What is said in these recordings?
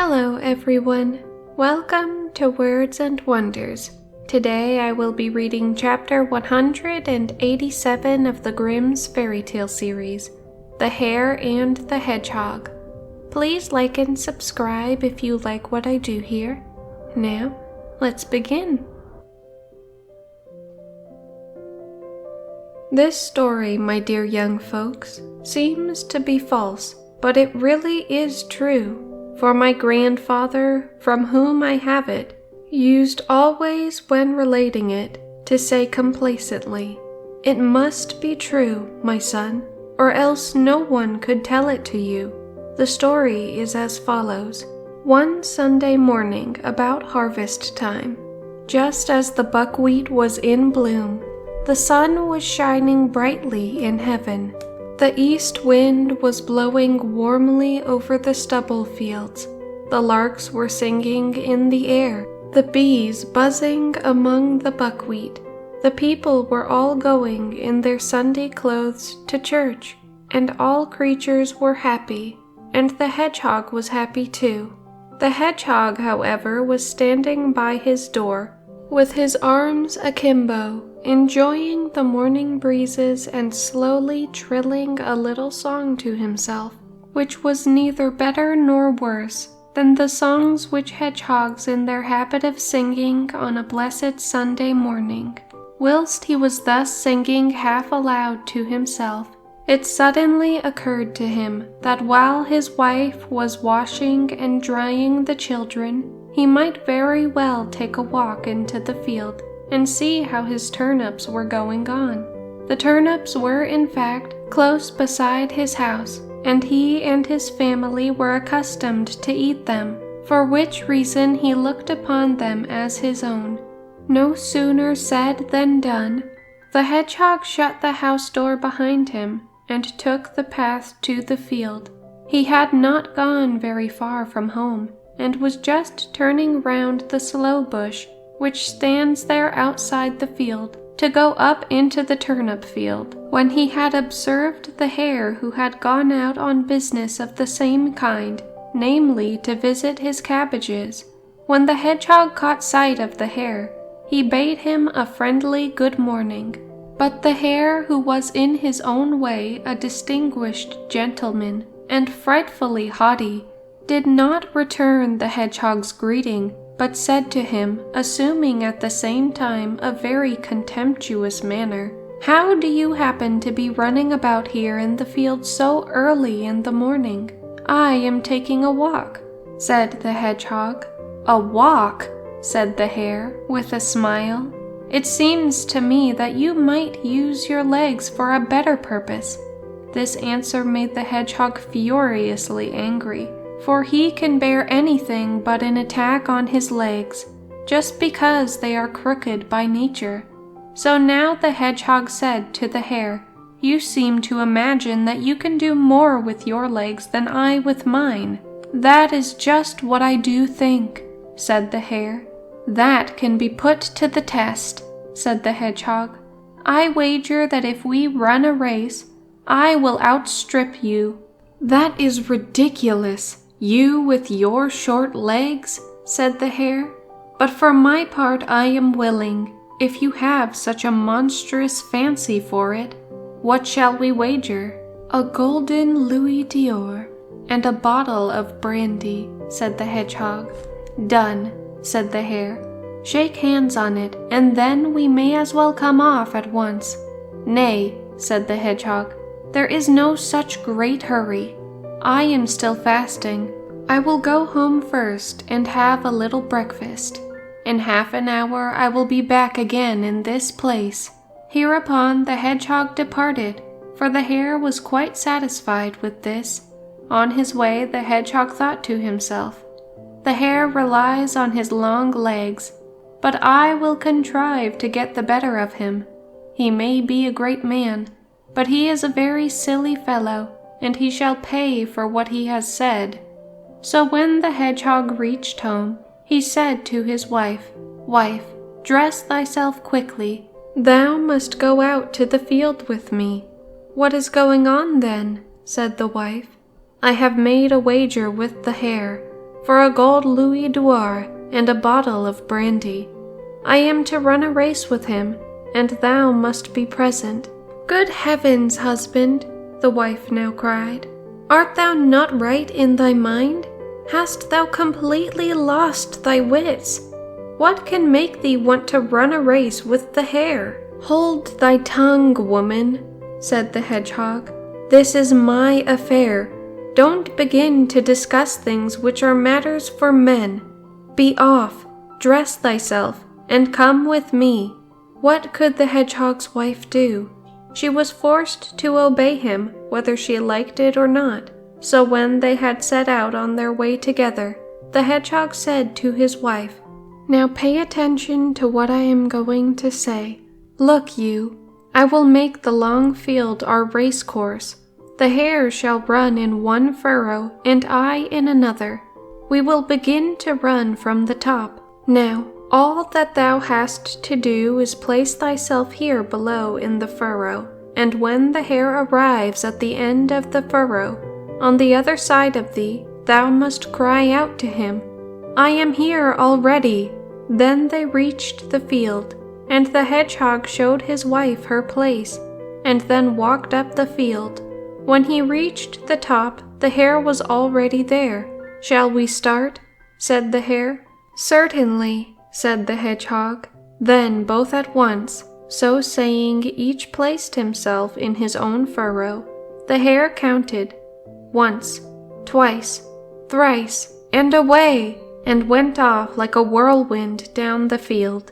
Hello everyone, welcome to Words and Wonders. Today I will be reading chapter 187 of the Grimm's Fairytale series, The Hare and the Hedgehog. Please like and subscribe if you like what I do here. Now, let's begin. This story, my dear young folks, seems to be false, but it really is true. For my grandfather, from whom I have it, used always when relating it to say complacently, "It must be true, my son, or else no one could tell it to you." The story is as follows. One Sunday morning about harvest time, just as the buckwheat was in bloom, the sun was shining brightly in heaven. The east wind was blowing warmly over the stubble fields. The larks were singing in the air, the bees buzzing among the buckwheat. The people were all going in their Sunday clothes to church, and all creatures were happy, and the hedgehog was happy too. The hedgehog, however, was standing by his door, with his arms akimbo, enjoying the morning breezes and slowly trilling a little song to himself, which was neither better nor worse than the songs which hedgehogs in their habit of singing on a blessed Sunday morning. Whilst he was thus singing half aloud to himself, it suddenly occurred to him that while his wife was washing and drying the children, he might very well take a walk into the field and see how his turnips were going on. The turnips were, in fact, close beside his house, and he and his family were accustomed to eat them, for which reason he looked upon them as his own. No sooner said than done. The hedgehog shut the house door behind him and took the path to the field. He had not gone very far from home, and was just turning round the sloe bush which stands there outside the field, to go up into the turnip field, when he had observed the hare who had gone out on business of the same kind, namely to visit his cabbages. When the hedgehog caught sight of the hare, he bade him a friendly good morning. But the hare, who was in his own way a distinguished gentleman, and frightfully haughty, did not return the hedgehog's greeting, but said to him, assuming at the same time a very contemptuous manner, "How do you happen to be running about here in the field so early in the morning?" "I am taking a walk," said the hedgehog. "A walk?" said the hare, with a smile. "It seems to me that you might use your legs for a better purpose." This answer made the hedgehog furiously angry, for he can bear anything but an attack on his legs, just because they are crooked by nature. So now the hedgehog said to the hare, "You seem to imagine that you can do more with your legs than I with mine." "That is just what I do think," said the hare. "That can be put to the test," said the hedgehog. "I wager that if we run a race, I will outstrip you." "That is ridiculous. You with your short legs," said the hare. "But for my part I am willing, if you have such a monstrous fancy for it. What shall we wager?" "A golden louis d'or and a bottle of brandy," said the hedgehog. "Done," said the hare. "Shake hands on it, and then we may as well come off at once." "Nay," said the hedgehog, "there is no such great hurry. I am still fasting. I will go home first and have a little breakfast. In half an hour I will be back again in this place." Hereupon the hedgehog departed, for the hare was quite satisfied with this. On his way the hedgehog thought to himself, "The hare relies on his long legs, but I will contrive to get the better of him. He may be a great man, but he is a very silly fellow, and he shall pay for what he has said." So when the hedgehog reached home, he said to his wife, "Wife, dress thyself quickly. Thou must go out to the field with me." "What is going on then?" said the wife. "I have made a wager with the hare. for a gold louis d'or and a bottle of brandy. I am to run a race with him, and thou must be present." "Good heavens, husband," the wife now cried, "art thou not right in thy mind? Hast thou completely lost thy wits? What can make thee want to run a race with the hare?" "Hold thy tongue, woman," said the hedgehog. "This is my affair. Don't begin to discuss things which are matters for men. Be off, dress thyself, and come with me." What could the hedgehog's wife do? She was forced to obey him whether she liked it or not. So when they had set out on their way together, the hedgehog said to his wife, "Now pay attention to what I am going to say. Look you, I will make the long field our race course. The hare shall run in one furrow and I in another. We will begin to run from the top. Now, all that thou hast to do is place thyself here below in the furrow, and when the hare arrives at the end of the furrow, on the other side of thee, thou must cry out to him, 'I am here already.'" Then they reached the field, and the hedgehog showed his wife her place, and then walked up the field. When he reached the top, the hare was already there. "Shall we start?" said the hare. "Certainly," said the hedgehog. Then both at once, so saying, each placed himself in his own furrow. The hare counted, once, twice, thrice, and away, and went off like a whirlwind down the field.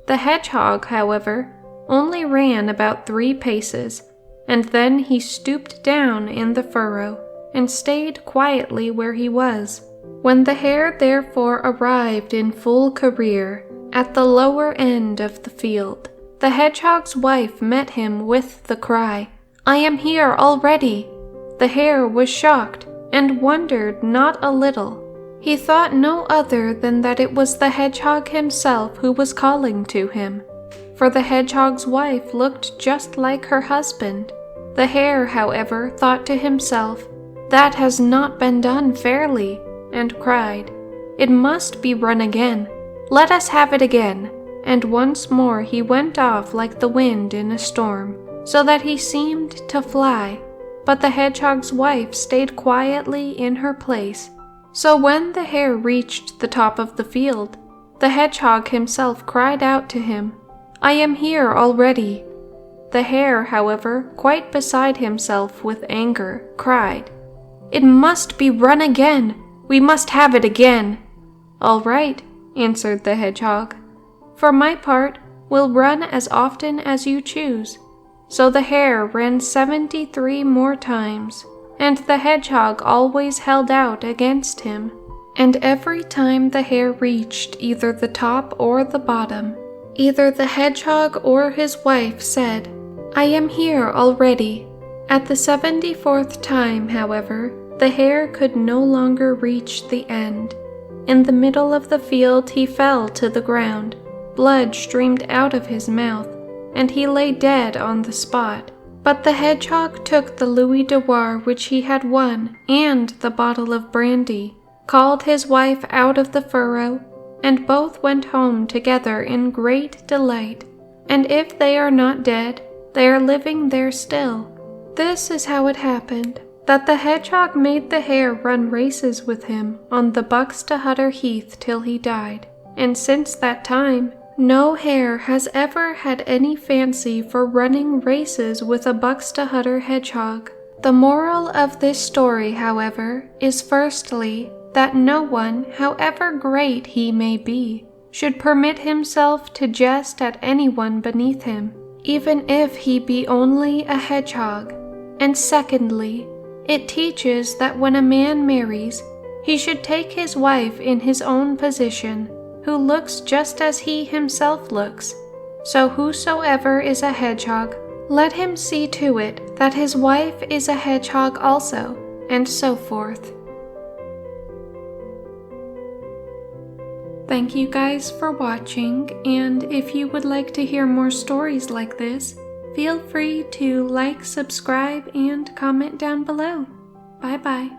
The hedgehog, however, only ran about 3 paces, and then he stooped down in the furrow and stayed quietly where he was. When the hare therefore arrived in full career at the lower end of the field, the hedgehog's wife met him with the cry, "I am here already." The hare was shocked and wondered not a little. He thought no other than that it was the hedgehog himself who was calling to him, for the hedgehog's wife looked just like her husband. The hare, however, thought to himself, "That has not been done fairly," and cried, "It must be run again. Let us have it again." And once more he went off like the wind in a storm, so that he seemed to fly. But the hedgehog's wife stayed quietly in her place. So when the hare reached the top of the field, the hedgehog himself cried out to him, "I am here already." The hare, however, quite beside himself with anger, cried, "It must be run again. We must have it again." "All right," answered the hedgehog. "For my part, we'll run as often as you choose." So the hare ran 73 more times, and the hedgehog always held out against him. And every time the hare reached either the top or the bottom, either the hedgehog or his wife said, "I am here already." At the 74th time, however, the hare could no longer reach the end. In the middle of the field he fell to the ground. Blood streamed out of his mouth, and he lay dead on the spot. But the hedgehog took the louis d'or which he had won and the bottle of brandy, called his wife out of the furrow, and both went home together in great delight. And if they are not dead, they are living there still. This is how it happened, that the hedgehog made the hare run races with him on the Buxtehude Heath till he died, and since that time no hare has ever had any fancy for running races with a Buxtehude hedgehog. The moral of this story, however, is firstly, that no one, however great he may be, should permit himself to jest at anyone beneath him, even if he be only a hedgehog. And secondly, it teaches that when a man marries, he should take his wife in his own position, who looks just as he himself looks. So whosoever is a hedgehog, let him see to it that his wife is a hedgehog also, and so forth. Thank you guys for watching, and if you would like to hear more stories like this, feel free to like, subscribe, and comment down below. Bye bye.